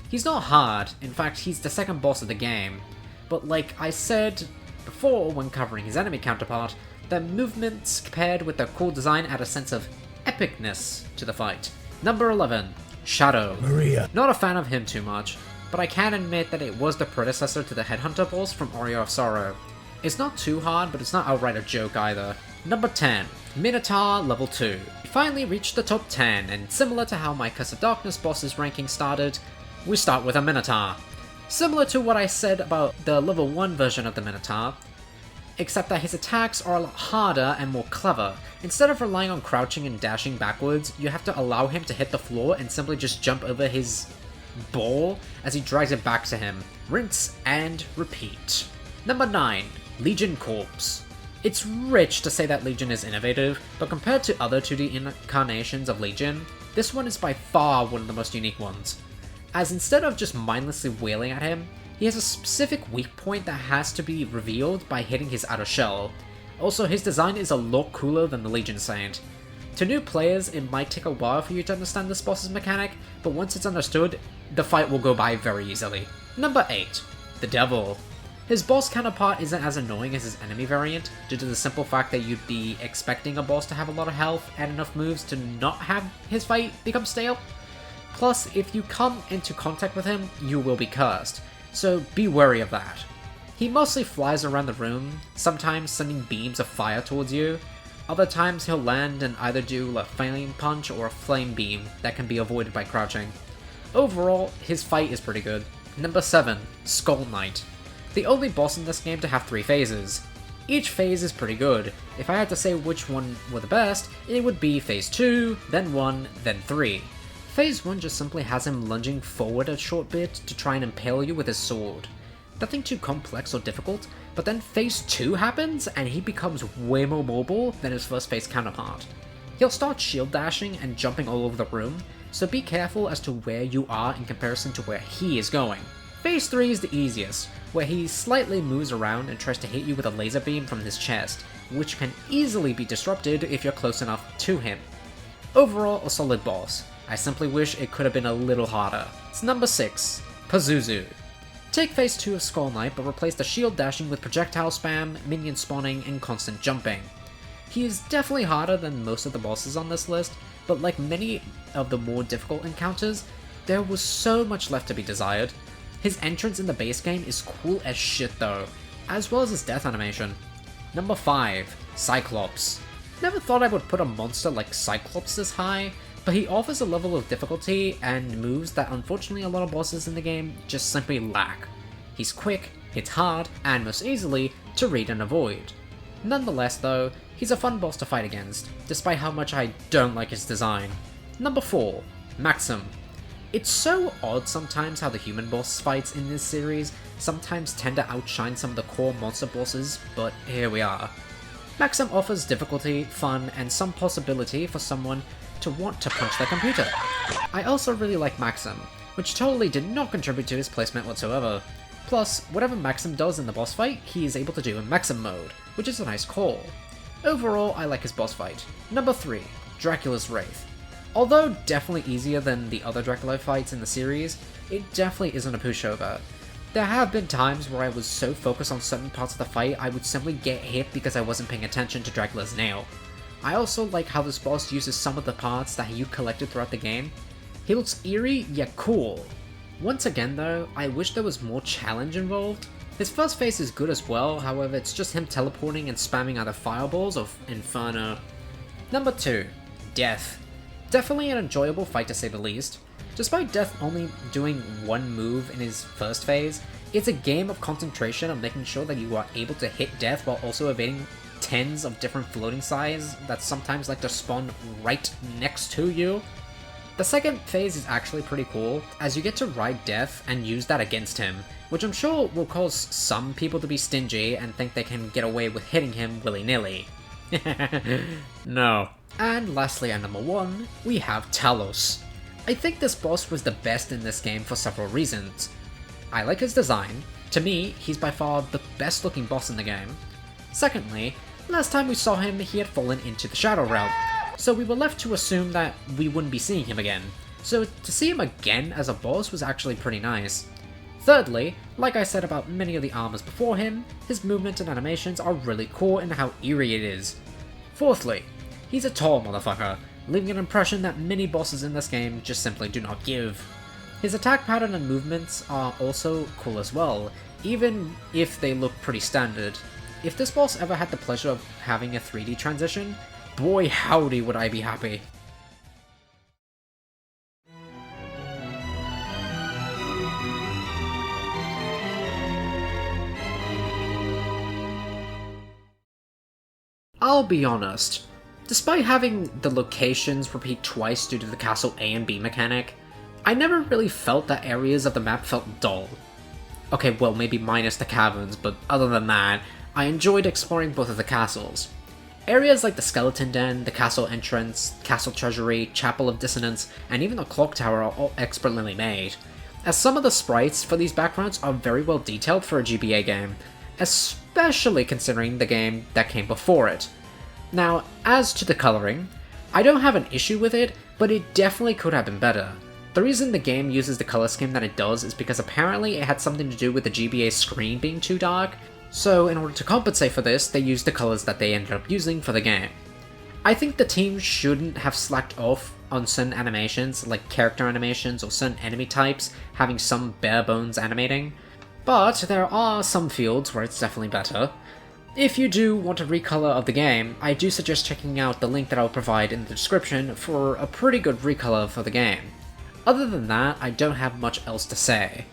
He's not hard, in fact he's the second boss of the game, but like I said before when covering his enemy counterpart, the movements paired with the cool design add a sense of epicness to the fight. Number 11, Shadow. Maria. Not a fan of him too much, but I can admit that it was the predecessor to the Headhunter boss from Aria of Sorrow. It's not too hard, but it's not outright a joke either. Number 10, Minotaur Level 2. We finally reached the top 10, and similar to how my Curse of Darkness boss's ranking started, we start with a Minotaur. Similar to what I said about the Level 1 version of the Minotaur, except that his attacks are a lot harder and more clever. Instead of relying on crouching and dashing backwards, you have to allow him to hit the floor and simply just jump over his ball as he drags it back to him. Rinse and repeat. Number 9, Legion Corpse. It's rich to say that Legion is innovative, but compared to other 2D incarnations of Legion, this one is by far one of the most unique ones. As instead of just mindlessly wailing at him, he has a specific weak point that has to be revealed by hitting his outer shell. Also, his design is a lot cooler than the Legion Saint. To new players, it might take a while for you to understand this boss's mechanic, but once it's understood, the fight will go by very easily. Number 8, the Devil. His boss counterpart isn't as annoying as his enemy variant, due to the simple fact that you'd be expecting a boss to have a lot of health and enough moves to not have his fight become stale. Plus, if you come into contact with him, you will be cursed, so be wary of that. He mostly flies around the room, sometimes sending beams of fire towards you. Other times he'll land and either do a flame punch or a flame beam that can be avoided by crouching. Overall, his fight is pretty good. Number 7, Skull Knight. The only boss in this game to have 3 phases. Each phase is pretty good. If I had to say which one were the best, it would be Phase 2, then 1, then 3. Phase 1 just simply has him lunging forward a short bit to try and impale you with his sword. Nothing too complex or difficult, but then Phase 2 happens and he becomes way more mobile than his first phase counterpart. He'll start shield dashing and jumping all over the room, so be careful as to where you are in comparison to where he is going. Phase 3 is the easiest, where he slightly moves around and tries to hit you with a laser beam from his chest, which can easily be disrupted if you're close enough to him. Overall, a solid boss. I simply wish it could have been a little harder. It's number 6, Pazuzu. Take Phase 2 of Skull Knight, but replace the shield dashing with projectile spam, minion spawning, and constant jumping. He is definitely harder than most of the bosses on this list, but like many of the more difficult encounters, there was so much left to be desired. His entrance in the base game is cool as shit though, as well as his death animation. Number 5, Cyclops. Never thought I would put a monster like Cyclops this high, but he offers a level of difficulty and moves that unfortunately a lot of bosses in the game just simply lack. He's quick, hits hard, and most easily to read and avoid. Nonetheless though, He's a fun boss to fight against, despite how much I don't like his design. Number 4, Maxim. It's so odd sometimes how the human boss fights in this series sometimes tend to outshine some of the core monster bosses, but here we are. Maxim offers difficulty, fun, and some possibility for someone to want to punch their computer. I also really like Maxim, which totally did not contribute to his placement whatsoever. Plus, whatever Maxim does in the boss fight, he is able to do in Maxim mode, which is a nice call. Overall, I like his boss fight. Number 3, Dracula's Wraith. Although definitely easier than the other Dracula fights in the series, it definitely isn't a pushover. There have been times where I was so focused on certain parts of the fight I would simply get hit because I wasn't paying attention to Dracula's nail. I also like how this boss uses some of the parts that you collected throughout the game. He looks eerie yet cool. Once again though, I wish there was more challenge involved. His first phase is good as well, however it's just him teleporting and spamming either fireballs or Inferno. Number 2, Death. Definitely an enjoyable fight to say the least. Despite Death only doing one move in his first phase, it's a game of concentration of making sure that you are able to hit Death while also evading tens of different floating sides that sometimes like to spawn right next to you. The second phase is actually pretty cool, as you get to ride Death and use that against him, which I'm sure will cause some people to be stingy and think they can get away with hitting him willy-nilly. No. And lastly at number 1, we have Talos. I think this boss was the best in this game for several reasons. I like his design. To me, he's by far the best looking boss in the game. Secondly, last time we saw him, he had fallen into the Shadow Realm, so we were left to assume that we wouldn't be seeing him again. So to see him again as a boss was actually pretty nice. Thirdly, like I said about many of the armors before him, his movement and animations are really cool in how eerie it is. Fourthly, he's a tall motherfucker, leaving an impression that many bosses in this game just simply do not give. His attack pattern and movements are also cool as well, even if they look pretty standard. If this boss ever had the pleasure of having a 3D transition, boy howdy would I be happy. I'll be honest, despite having the locations repeat twice due to the castle A and B mechanic, I never really felt that areas of the map felt dull. Okay, well maybe minus the caverns, but other than that, I enjoyed exploring both of the castles. Areas like the Skeleton Den, the castle entrance, castle treasury, chapel of Dissonance, and even the clock tower are all expertly made, as some of the sprites for these backgrounds are very well detailed for a GBA game, especially considering the game that came before it. Now, as to the coloring, I don't have an issue with it, but it definitely could have been better. The reason the game uses the color scheme that it does is because apparently it had something to do with the GBA screen being too dark, so in order to compensate for this, they used the colors that they ended up using for the game. I think the team shouldn't have slacked off on certain animations, like character animations or certain enemy types having some bare bones animating, but there are some fields where it's definitely better. If you do want a recolor of the game, I do suggest checking out the link that I'll provide in the description for a pretty good recolor for the game. Other than that, I don't have much else to say.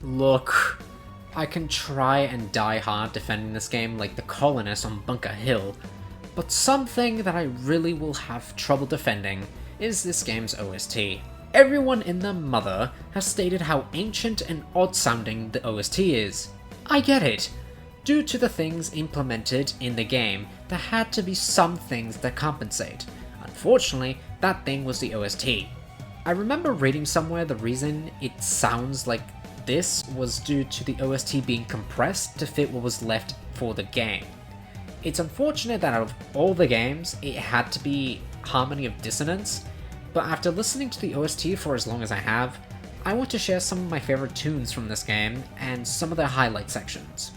Look, I can try and die hard defending this game like the colonists on Bunker Hill, but something that I really will have trouble defending is this game's OST. Everyone in their mother has stated how ancient and odd sounding the OST is. I get it. Due to the things implemented in the game, there had to be some things that compensate. Unfortunately, that thing was the OST. I remember reading somewhere the reason it sounds like this was due to the OST being compressed to fit what was left for the game. It's unfortunate that out of all the games, it had to be Harmony of Dissonance, but after listening to the OST for as long as I have, I want to share some of my favorite tunes from this game and some of their highlight sections.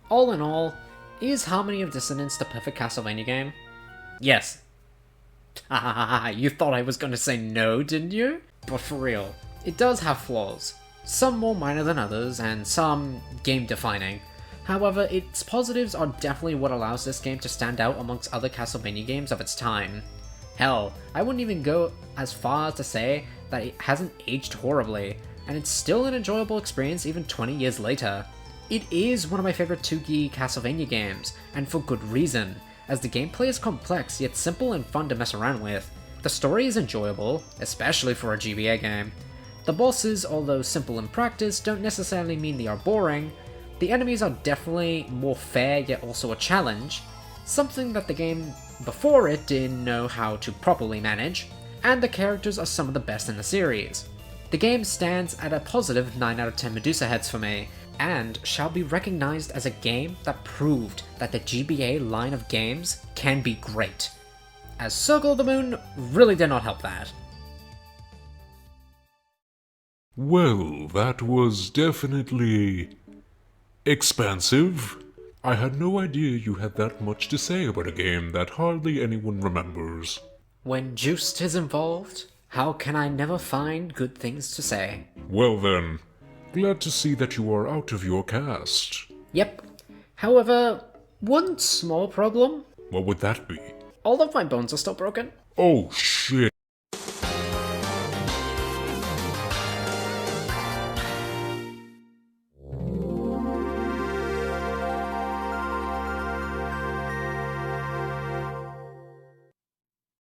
All in all, is Harmony of Dissonance the perfect Castlevania game? Yes. You thought I was gonna say no, didn't you? But for real, it does have flaws. Some more minor than others, and some game-defining. However, its positives are definitely what allows this game to stand out amongst other Castlevania games of its time. Hell, I wouldn't even go as far as to say that it hasn't aged horribly, and it's still an enjoyable experience even 20 years later. It is one of my favorite 2D Castlevania games, and for good reason, as the gameplay is complex yet simple and fun to mess around with. The story is enjoyable, especially for a GBA game. The bosses, although simple in practice, don't necessarily mean they are boring. The enemies are definitely more fair yet also a challenge, something that the game before it didn't know how to properly manage, and the characters are some of the best in the series. The game stands at a positive 9 out of 10 Medusa heads for me, and shall be recognized as a game that proved that the GBA line of games can be great, as Circle of the Moon really did not help that. Well, that was definitely expansive. I had no idea you had that much to say about a game that hardly anyone remembers. When Juiced is involved, how can I never find good things to say? Well then, glad to see that you are out of your cast. Yep. However, one small problem. What would that be? All of my bones are still broken. Oh,